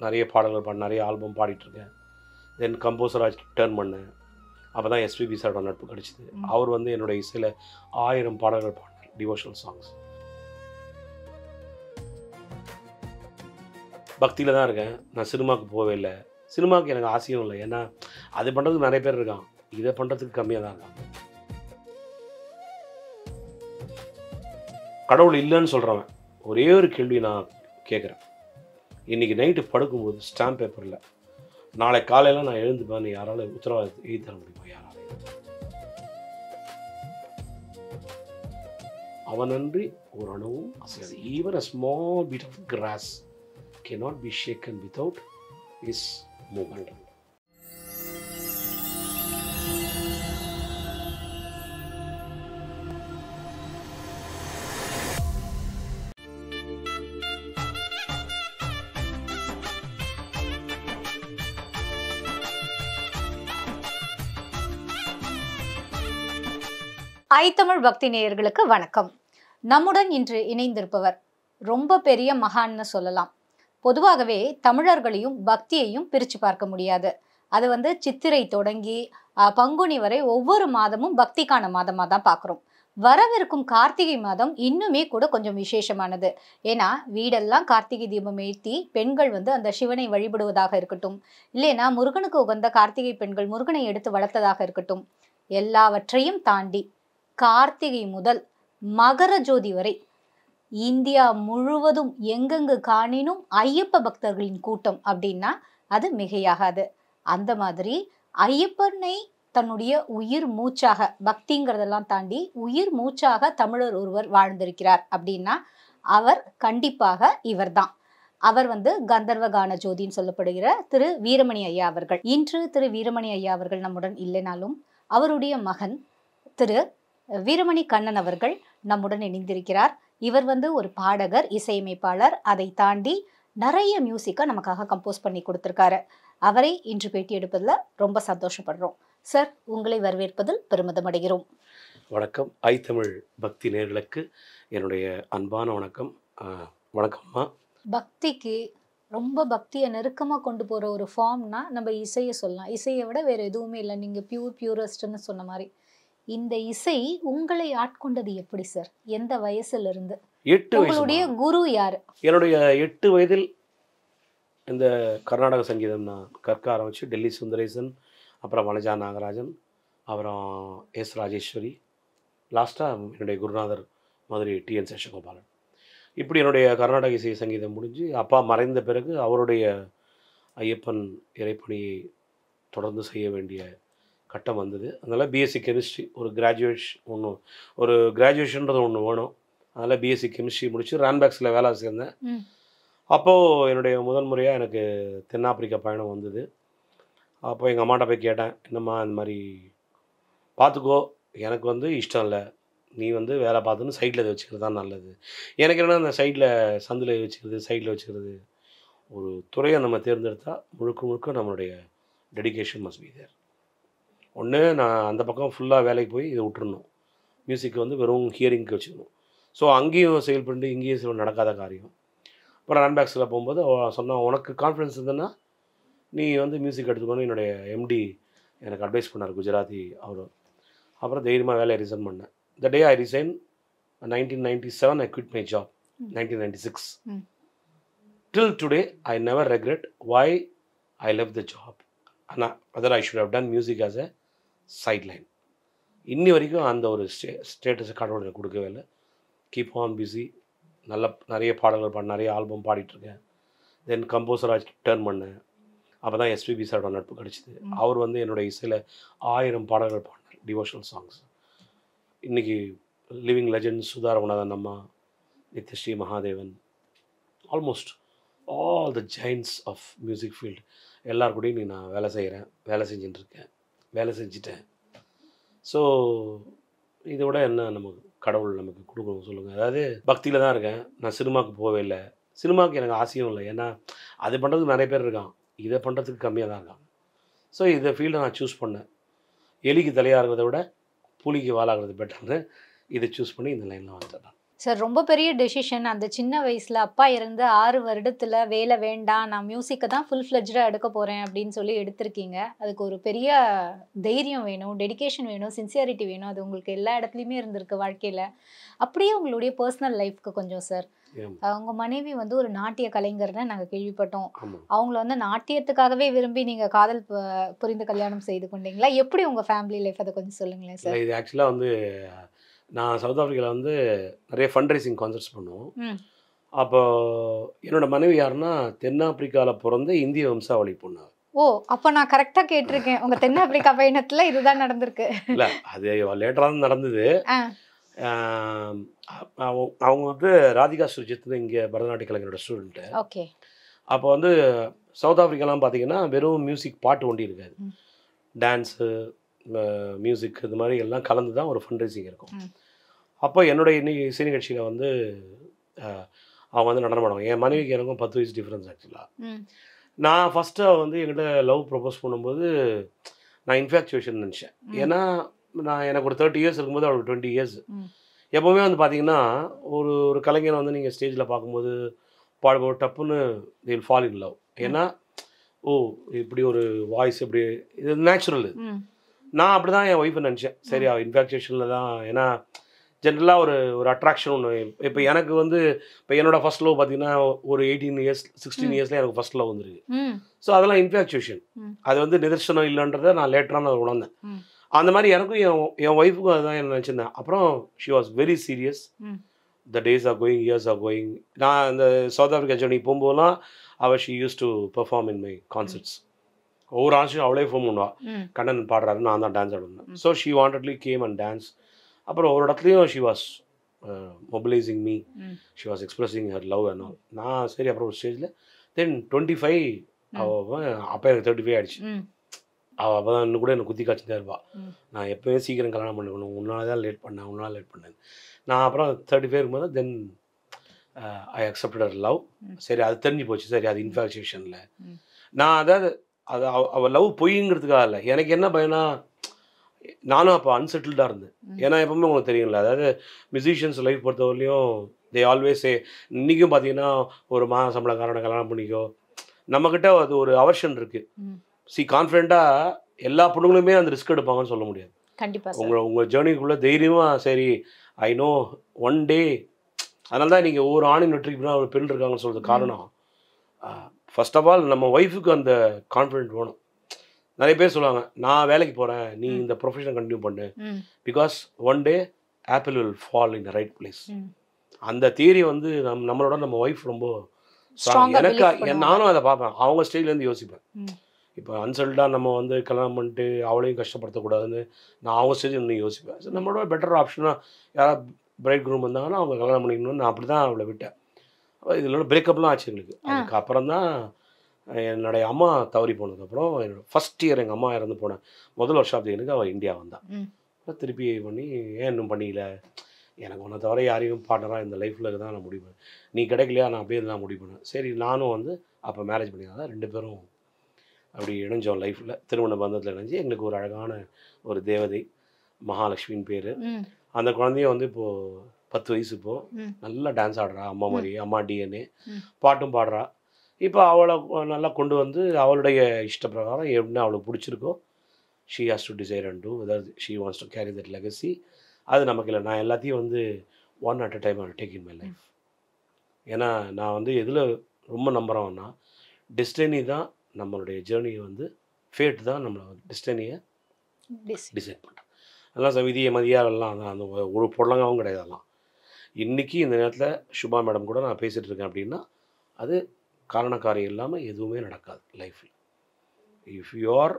நிறைய பாடல்கள் நிறைய ஆல்பம் பாடிட்டுருக்கேன். தென் கம்போசராக டேர்ன் பண்ணேன். அப்போ தான் எஸ்பிபி சாரோட நட்பு கிடச்சிது. அவர் வந்து என்னோடய இசையில் 1000 பாடல்கள் பாடினார், டிவோஷனல் சாங்ஸ். பக்தியில் தான் இருக்கேன். நான் சினிமாவுக்கு போகவே இல்லை. சினிமாவுக்கு எனக்கு ஆசையும் இல்லை. ஏன்னா அது பண்ணுறதுக்கு நிறைய பேர் இருக்கான், இதை பண்ணுறதுக்கு கம்மியாக தான் இருக்கான். கடவுள் இல்லைன்னு சொல்கிறவன் ஒரே ஒரு கேள்வி நான் கேட்குறேன். இன்றைக்கி நைட்டு படுக்கும்போது ஸ்டாம்ப் பேப்பரில் நாளை காலையில் நான் எழுந்துப்பேன், யாரால உத்தரவாதத்தை எழுதி தர முடியுமா? யாரால? அவனன்றி ஒரு அணுவும் அசையாது. Even a small bit of grass cannot be shaken without his movement. ஐத்தமிழ் பக்தி நேயர்களுக்கு வணக்கம். நம்முடன் இன்று இணைந்திருப்பவர் ரொம்ப பெரிய மகான்னு சொல்லலாம். பொதுவாகவே தமிழர்களையும் பக்தியையும் பிரித்து பார்க்க முடியாது. அது சித்திரை தொடங்கி பங்குனி வரை ஒவ்வொரு மாதமும் பக்திக்கான மாதமாக தான் பார்க்குறோம். வரவிருக்கும் கார்த்திகை மாதம் இன்னுமே கூட கொஞ்சம் விசேஷமானது. ஏன்னா வீடெல்லாம் கார்த்திகை தீபம் ஏற்றி பெண்கள் அந்த சிவனை வழிபடுவதாக இருக்கட்டும், இல்லைன்னா முருகனுக்கு உகந்த கார்த்திகை பெண்கள் முருகனை எடுத்து வளர்த்ததாக இருக்கட்டும், எல்லாவற்றையும் தாண்டி கார்த்திகை முதல் மகர ஜோதி வரை இந்தியா முழுவதும் எங்கெங்கு காணினும் ஐயப்ப பக்தர்களின் கூட்டம் அப்படின்னா அது மிகையாகாது. அந்த மாதிரி ஐயப்பனை தன்னுடைய உயிர் மூச்சாக, பக்திங்கிறதெல்லாம் தாண்டி உயிர் மூச்சாக தமிழர் ஒருவர் வாழ்ந்திருக்கிறார் அப்படின்னா அவர் கண்டிப்பாக இவர்தான். அவர் கந்தர்வ கான ஜோதின்னு சொல்லப்படுகிற திரு வீரமணி ஐயா அவர்கள். இன்று திரு வீரமணி ஐயா அவர்கள் நம்முடன் இல்லைனாலும் அவருடைய மகன் திரு வீரமணி கண்ணன் அவர்கள் நம்முடன் இணைந்திருக்கிறார். இவர் ஒரு பாடகர், இசையமைப்பாளர். அதை தாண்டி நிறைய மியூசிக்கை நமக்காக கம்போஸ் பண்ணி கொடுத்துருக்காரு. அவரை இன்று பேட்டி எடுப்பதில் ரொம்ப சந்தோஷப்படுறோம். சார், உங்களை வரவேற்பதில் பெருமிதம் அடைகிறோம். வணக்கம். ஐத்தமிழ் பக்தி நேயர்களுக்கு என்னுடைய அன்பான வணக்கம். வணக்கம்மா. பக்திக்கு ரொம்ப பக்தியை நெருக்கமாக கொண்டு போகிற ஒரு ஃபார்ம்னா நம்ம இசையை சொல்லலாம். இசையை விட வேறு எதுவுமே இல்லை. நீங்கள் பியூரஸ்ட்னு சொன்ன மாதிரி இந்த இசை உங்களை ஆட்கொண்டது எப்படி சார்? எந்த வயசுல இருந்து? 8 வயசு. உங்களுடைய குரு யாரு? என்னுடைய 8 வயதில் இந்த கர்நாடக சங்கீதம் நான் கற்க ஆரம்பிச்சு டெல்லி சுந்தரேசன், அப்புறம் வனஜா நாகராஜன், அப்புறம் எஸ் ராஜேஸ்வரி, லாஸ்ட்டாக என்னுடைய குருநாதர் மதுரை TN சேஷகோபாலன். இப்படி என்னுடைய கர்நாடக இசை சங்கீதம் முடிஞ்சு அப்பா மறைந்த பிறகு அவருடைய ஐயப்பன் இறைப்பணியை தொடர்ந்து செய்ய வேண்டிய கட்டம் வந்தது. அதனால் பிஎஸ்சி கெமிஸ்ட்ரி ஒரு கிராஜுவேஷன்றது ஒன்று வேணும். அதனால் பிஎஸ்சி கெமிஸ்ட்ரி முடித்து ரான்பேக்ஸில் வேலை சேர்ந்தேன். அப்போது என்னுடைய முதல் முறையாக எனக்கு தென்னாப்பிரிக்கா பயணம் வந்தது. அப்போ எங்கள் அம்மாட்ட போய் கேட்டேன், என்னம்மா இந்த மாதிரி பார்த்துக்கோ, எனக்கு இஷ்டம் இல்லை, நீ வேலை பார்த்துன்னு சைடில் இதை வச்சுக்கிறது தான் நல்லது. எனக்கு என்னென்னா அந்த சந்தில் வச்சுக்கிறது ஒரு துறையை நம்ம தேர்ந்தெடுத்தால் முழுக்க நம்மளுடைய டெடிகேஷன் மஸ்ட் பி தேர். ஒன்று நான் அந்த பக்கம் ஃபுல்லாக வேலைக்கு போய் இதை விட்டுறணும், மியூசிக் வெறும் ஹியரிங்க்கு வச்சுக்கணும். ஸோ அங்கேயும் செயல் பண்ணிட்டு இங்கேயும் நடக்காத காரியம். அப்புறம் ரான்பேக்ஸில் போகும்போது சொன்னால், உனக்கு கான்ஃபிடன்ஸ் இருந்ததுன்னா நீ மியூசிக் எடுத்துக்கணும். என்னுடைய MD எனக்கு அட்வைஸ் பண்ணார், குஜராத்தி அவர். அப்புறம் தைரியமாக வேலையை ரிசைன் பண்ணேன். த டே ஐ resign 1997 I quit my job. 1996 till today I never regret why I left the job. ஆனால் whether I should have done music as a sideline. இன்னி வரைக்கும் அந்த ஒரு ஸ்டேட்டஸை கடவுள் எனக்கு கொடுக்கவே இல்லை. Keep on busy. நிறைய பாடல்கள் நிறைய ஆல்பம் பாடிட்டுருக்கேன். தென் கம்போசராக டேர்ன் பண்ணேன். அப்போ தான் எஸ்பிபி சாரோட நட்பு கிடச்சிது. அவர் என்னோடய இசையில் 1000 பாடல்கள் பாடினார், டிவோஷனல் சாங்ஸ். இன்றைக்கி லிவிங் லெஜண்ட் சுதா ரகுநாதன் அம்மா, Nithyasree Mahadevan, almost all the giants of music field எல்லாருக்கூடையும் நான் வேலை செஞ்சிட்டேன். ஸோ இதை விட என்ன நமக்கு கடவுள் நமக்கு கொடுக்கணும் சொல்லுங்கள். அதாவது பக்தியில் தான் இருக்கேன். நான் சினிமாவுக்கு போகவே இல்லை. சினிமாவுக்கு எனக்கு ஆசையும் இல்லை. ஏன்னா அது பண்ணுறதுக்கு நிறைய பேர் இருக்கான், இதை பண்ணுறதுக்கு கம்மியாக தான் இருக்காங்க. ஸோ இந்த ஃபீல்டை நான் சூஸ் பண்ணேன். எலிக்கு தலையாகிறத விட புலிக்கு வாழாகிறது பெட்டர்னு இதை சூஸ் பண்ணி இந்த லைனில் வந்துட்டேன். சார் ரொம்ப பெரிய டெசிஷன். அந்த சின்ன வயசுல அப்பா இறந்து 6 வருடத்துல வேலை வேண்டாம், நான் மியூசிக்க தான் ஃபுல் ஃப்ளெட்ஜ்டா எடுக்க போறேன் அப்படின்னு சொல்லி எடுத்திருக்கீங்க. அதுக்கு ஒரு பெரிய தைரியம் வேணும், டெடிகேஷன் வேணும், சின்சியாரிட்டி வேணும். அது உங்களுக்கு எல்லா இடத்துலயுமே இருந்திருக்கு வாழ்க்கையில. அப்படியே உங்களுடைய பர்சனல் லைஃப்க்கு கொஞ்சம் சார். உங்க மனைவி வந்து ஒரு நாட்டிய கலைஞர்னு நாங்க கேள்விப்பட்டோம். அவங்கள வந்து நாட்டியத்துக்காகவே விரும்பி நீங்க காதல் புரிந்து கல்யாணம் செய்து கொண்டீங்களா? எப்படி உங்க ஃபேமிலி லைஃப் அத கொஞ்சம் சொல்லுங்களேன் சார். இது ஆக்சுவலா வந்து நான் சவுத் ஆஃப்ரிக்காவில் வந்து நிறைய ஃபண்ட் ரைசிங் கான்சர்ட்ஸ் பண்ணுவோம். அப்போ என்னோட மனைவி யாருன்னா தென்னாப்பிரிக்காவில் பிறந்த இந்திய வம்சாவளி பொண்ணு. ஓ, அப்ப நான் கரெக்டா கேட்டிருக்கேன். உங்க தென்னாப்பிரிக்கா பயணத்துல இதுதான் நடந்திருக்கு. இல்லை, அது லேட்டராக தான் நடந்தது. அவங்க வந்து ராதிகா சுர்ஜித்னு இங்கே பரதநாட்டிய கலைஞரோட ஸ்டூடெண்ட்டு. ஓகே. அப்போ வந்து சவுத் ஆஃப்ரிக்காலாம் பார்த்தீங்கன்னா வெறும் மியூசிக் பாட்டு ஒண்டி இருக்காது, டான்ஸு, மியூசிக் இது மாதிரி எல்லாம் கலந்து தான் ஒரு ஃபண்ட் ரைசிங் இருக்கும். அப்போ என்னுடைய இசை நிகழ்ச்சியில் வந்து அவங்க வந்து நடனம் ஆடுவாங்க. என் மனைவிக்கு எனக்கும் 10 வயசு டிஃப்ரென்ஸ் ஆக்சுவலாக. நான் ஃபஸ்ட்டு வந்து என்கிட்ட லவ் ப்ரப்போஸ் பண்ணும்போது நான் இன்ஃபேக்சுவேஷன் நினச்சேன். ஏன்னா எனக்கு ஒரு 30 இயர்ஸ் இருக்கும்போது அவளுக்கு 20 இயர்ஸ். எப்போவுமே வந்து பார்த்தீங்கன்னா ஒரு கலைஞரை வந்து நீங்கள் ஸ்டேஜில் பார்க்கும்போது பாடும்போது டப்புன்னு they will fall in love. ஏன்னா இப்படி ஒரு வாய்ஸ், இப்படி இது நேச்சுரல். நான் அப்படி தான் என் ஒய்ஃபை நினச்சேன். சரி, அவள் இன்ஃபேக்சுவேஷனில் தான். ஏன்னா ஜென்ரலாக ஒரு அட்ராக்ஷன் ஒன்று. இப்போ எனக்கு வந்து இப்போ என்னோட ஃபர்ஸ்ட் லவ் பார்த்தீங்கன்னா ஒரு 18 இயர்ஸ் 16 இயர்ஸில் எனக்கு ஃபர்ஸ்ட் லவ் வந்துருக்கு. ஸோ அதெல்லாம் இன்ஃபேக்சுவேஷன். அது வந்து நிதர்சனம் இல்லைன்றதை நான் லேட்டராக நான் உணர்ந்தேன். அந்த மாதிரி எனக்கும் என் ஒய்ஃபுக்கும் அதுதான் என்ன நினச்சிருந்தேன். அப்புறம் she was very serious. The days are going, years are going. நான் இந்த சவுத் ஆஃப்ரிக்கா ஜர்னி போகும்போதெல்லாம் அவள் she use to perform in my concerts. ஒவ்வொரு ஆன்ஸையும் அவளே ஃபோன் பண்ணுவாள். கண்ணன் பாடுறாரு, நான் தான் டான்ஸ் ஆடுவேன். So she wantedly game and dance. அப்புறம் ஒரு இடத்துலையும் she was mobilising me, she was expressing her love and all. நான் சரி, அப்புறம் ஒரு ஸ்டேஜில் தென் 25 அவள், அப்போ எனக்கு 35 ஆகிடுச்சு. அவள் அப்போ தான் இன்னும் கூட எனக்கு குத்தி காய்ச்சி தான் இருப்பாள். நான் எப்போவே சீக்கிரம் கல்யாணம் பண்ணிக்கணும், உன்னால தான் லேட் பண்ணேன். நான் அப்புறம் 35 இருக்கும்போது தென் ஐ அக்செப்டட் ஹர் லவ். சரி, அது தெரிஞ்சு போச்சு. சரி, அது இன்ஃபேக்சுவேஷனில் நான் அதாவது அது அவள் லவ் பொய்ங்கிறதுக்காக இல்லை. எனக்கு என்ன பயனா, நானும் அப்போ அன்செட்டில்டாக இருந்தேன். ஏன்னா எப்பவுமே உங்களுக்கு தெரியும்ல, அதாவது மியூசிஷியன்ஸ் லைஃப் பொறுத்தவரையிலையும் தே ஆல்வேஸ் இன்றைக்கும் பார்த்தீங்கன்னா ஒரு சம்பளக்காரனை கல்யாணம் பண்ணிக்கோ, நம்மக்கிட்ட அது ஒரு அவர்ஷன் இருக்குது. கான்ஃபிடென்ட்டாக எல்லா பொண்ணுங்களுமே அந்த ரிஸ்க் எடுப்பாங்கன்னு சொல்ல முடியாது. கண்டிப்பாக உங்கள் ஜேர்னிக்குள்ளே தைரியமாக சரி ஐ நோ ஒன் டே. அதனால தான் நீங்கள் ஒவ்வொரு ஆணின் வெற்றிக்கு பின்னா ஒரு பெண் இருக்காங்கன்னு சொல்கிறது காரணம். ஃபர்ஸ்ட் ஆஃப் ஆல் நம்ம ஒய்ஃபுக்கு அந்த கான்ஃபிடென்ட் வேணும். நிறைய பேர் சொல்லுவாங்க, நான் வேலைக்கு போகிறேன், நீ இந்த ப்ரொஃபஷனை கண்டினியூ பண்ணு, because one day apple will fall in the right place. அந்த தியரி வந்து நம்மளோட நம்ம ஒய்ஃப் ரொம்ப ஸ்ட்ராங். எனக்கு நானும் அதை பார்ப்பேன், அவங்க ஸ்டைல்லேருந்து யோசிப்பேன். இப்போ அன்சல்ட்டாக நம்ம வந்து கல்யாணம் பண்ணிட்டு அவளையும் கஷ்டப்படுத்தக்கூடாதுன்னு நான் அவங்க ஸ்டேஜ் இன்னும் யோசிப்பேன். ஸோ நம்மளோட பெட்டர் ஆப்ஷனாக யாராவது பிரைட் குரூம் வந்தாங்கன்னா அவங்க கல்யாணம் பண்ணிக்கணும்னு நான் அப்படி தான் அவளை விட்டேன். இதில் பிரேக்கப்லாம் ஆச்சு எங்களுக்கு. அதுக்கப்புறம் தான் என்னுடைய அம்மா தவறி போனதுக்கப்புறம் என்னோடய ஃபஸ்ட் இயர் எங்கள் அம்மா இறந்து போனேன் முதல் வருஷத்துக்கு அவள் இந்தியா வந்தாள். திருப்பி பண்ணி ஏன் இன்னும் பண்ணிக்கல, எனக்கு ஒன்றை தவிர யாரையும் பார்ட்னராக இந்த லைஃப்பில் தான் நான் முடிவு பண்ணேன், நீ கிடைக்கலையா, நான் அப்படியே தான் முடிவு பண்ணேன். சரி, நானும் வந்து அப்போ மேரேஜ் பண்ணியிருந்தேன். 2 பேரும் அப்படி இணைஞ்சோம் லைஃப்பில், திருமண பந்தத்தில் இணைஞ்சு எங்களுக்கு ஒரு அழகான ஒரு தேவதை மகாலட்சுமின்னு பேர். அந்த குழந்தைய வந்து இப்போது 10 வயசு. இப்போது நல்லா டான்ஸ் ஆடுறா, அம்மா மாதிரி, அம்மா டிஎன்ஏ, பாட்டும் பாடுறா. இப்போ அவளை நல்லா கொண்டு வந்து அவளுடைய இஷ்ட பிரகாரம் என்ன அவளுக்கு பிடிச்சிருக்கோ she has to decide and do whether she wants to carry that legacy. அது நமக்கு இல்லை. நான் எல்லாத்தையும் வந்து one at a time I take in my life. ஏன்னா நான் வந்து எதில் ரொம்ப நம்புகிறோன்னா டெஸ்டினி தான் நம்மளுடைய ஜேர்னியை வந்து, ஃபேட் தான் நம்மளோட டெஸ்டினியை டிசைட் பண்ணுறோம். அதெல்லாம் விதியை மதியாரெல்லாம் அந்த ஒரு பொருளங்கவும் கிடையாது. அதெல்லாம் இன்றைக்கி இந்த நேரத்தில் சுபா மேடம் கூட நான் பேசிகிட்டு இருக்கேன் அப்படின்னா அது காரணக்காரியம் இல்லாமல் எதுவுமே நடக்காது லைஃப்பில். If you are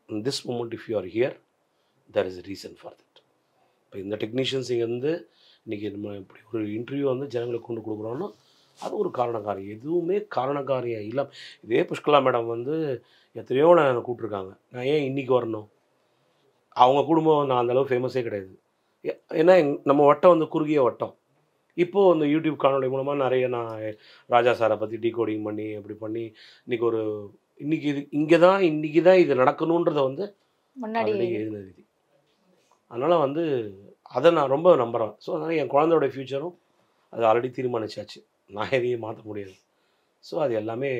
in this moment, if you are here, there is a reason for that. இப்போ இந்த டெக்னீஷியன்ஸ் இங்கே வந்து இன்றைக்கி நம்ம இப்படி ஒரு இன்டர்வியூ வந்து ஜனங்களுக்கு கொண்டு கொடுக்குறோன்னா அது ஒரு காரணக்காரியம். எதுவுமே காரணக்காரியம் இல்லை. இதே புஷ்கலா மேடம் வந்து எத்தனையோ நான் கூப்பிட்ருக்காங்க, நான் ஏன் இன்றைக்கி வரணும்? அவங்க குடும்பம் நான் அந்தளவு ஃபேமஸே கிடையாது. ஏன்னா நம்ம வட்டம் வந்து குறுகிய வட்டம். இப்போது இந்த யூடியூப் காணொலி மூலமாக நிறைய நான் ராஜா சாரை பற்றி டீகோடிங் பண்ணி அப்படி பண்ணி இன்றைக்கி தான் இது நடக்கணுன்றதை வந்து முன்னாடி எழுதினது. அதனால் வந்து அதை நான் ரொம்ப நம்புகிறேன். ஸோ அதனால் என் குழந்தையோட ஃப்யூச்சரும் அது ஆல்ரெடி தீர்மானிச்சாச்சு. நான் எதையும் மாற்ற முடியாது. ஸோ அது எல்லாமே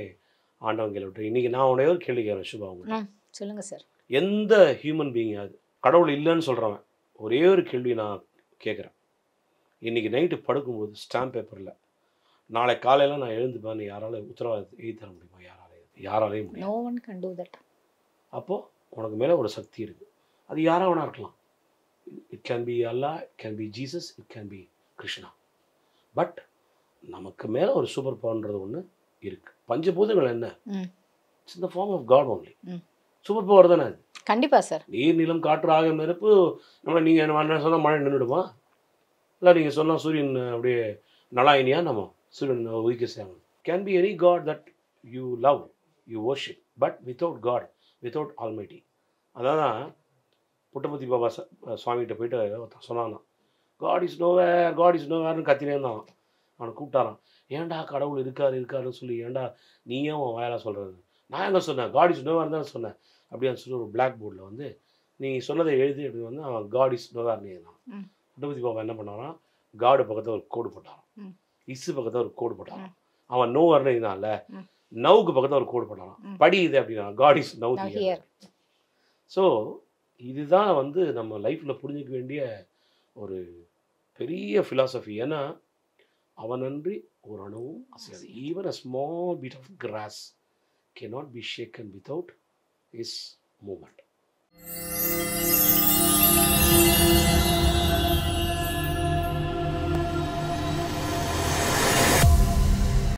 ஆண்டவன் கையில் விட்டு. இன்றைக்கி நான் ஒரே ஒரு கேள்வி கேட்குறேன் சுபா உங்கள்கிட்ட. சொல்லுங்கள் சார். எந்த ஹியூமன் பீயிங்காவது கடவுள் இல்லைன்னு சொல்கிறவன் ஒரே ஒரு கேள்வி நான் கேட்குறேன். இன்றைக்கி நைட்டு படுக்கும்போது ஸ்டாம்ப் பேப்பரில் நாளை காலையில் நான் எழுந்துப்பேன்னு யாரால உத்தரவாதத்தை எழுதி தர முடியுமா? யாராலையும் முடியும். No one can do that. அப்போது உனக்கு மேலே ஒரு சக்தி இருக்குது. அது யாராக வேணா இருக்கலாம். It can be Allah, it can be Jesus, it can be Krishna. But நமக்கு மேலே ஒரு சூப்பர் பவர்ன்றது ஒன்று இருக்குது. பஞ்சபூதங்கள் என்ன? It's in the form of God only. Super power தானே அது. கண்டிப்பாக சார். நீர், நிலம், காற்று, ஆக நெருப்பு. நம்ம நீங்கள் சொன்னால் மழை நின்றுடுமா? இல்லை நீங்கள் சொன்னால் சூரியன் அப்படியே நலாயினியா நம்ம சூரியன் உதிக்க செய்யணும். Can be any God that you love, you worship, but without God, without almighty. அதான் புட்டபர்த்தி பாபா சுவாமிகிட்ட போயிட்டு சொன்னான், God is nowhere, God is நோவேர்னு கத்தினே இருந்தான். அவனை கூப்பிட்டாரான். ஏன்டா கடவுள் இருக்காருன்னு சொல்லி ஏன்டா நீயே அவன் வாயால சொல்கிறது? நான் எங்கே சொன்னேன்? காட் இஸ் நோவேர் தான் சொன்னேன். அப்படின்னு சொல்லி ஒரு பிளாக் போர்டில் வந்து நீ சொன்னதை எழுதி அப்படி வந்து அவன் காட் இஸ் நோவேர்னு எழுதினான். புட்டபர்த்தி பாபா என்ன பண்ணாரான்? காடு பக்கத்தில் ஒரு கோடு போட்டாரான், இஸ்ஸு பக்கத்தில் ஒரு கோடு போட்டாரான். அவன் நோவர்னு எழுதினான்ல, நவுக்கு பக்கத்தில் ஒரு கோடு போட்டாரான். படி இது அப்படின்னா God is now here. So இதுதான் வந்து நம்ம லைஃப்பில் புரிஞ்சிக்க வேண்டிய ஒரு பெரிய ஃபிலாசபி. ஏன்னா அவனன்றி ஒரு அணுவும் அசையாது. Even a small bit of grass cannot be shaken without his movement.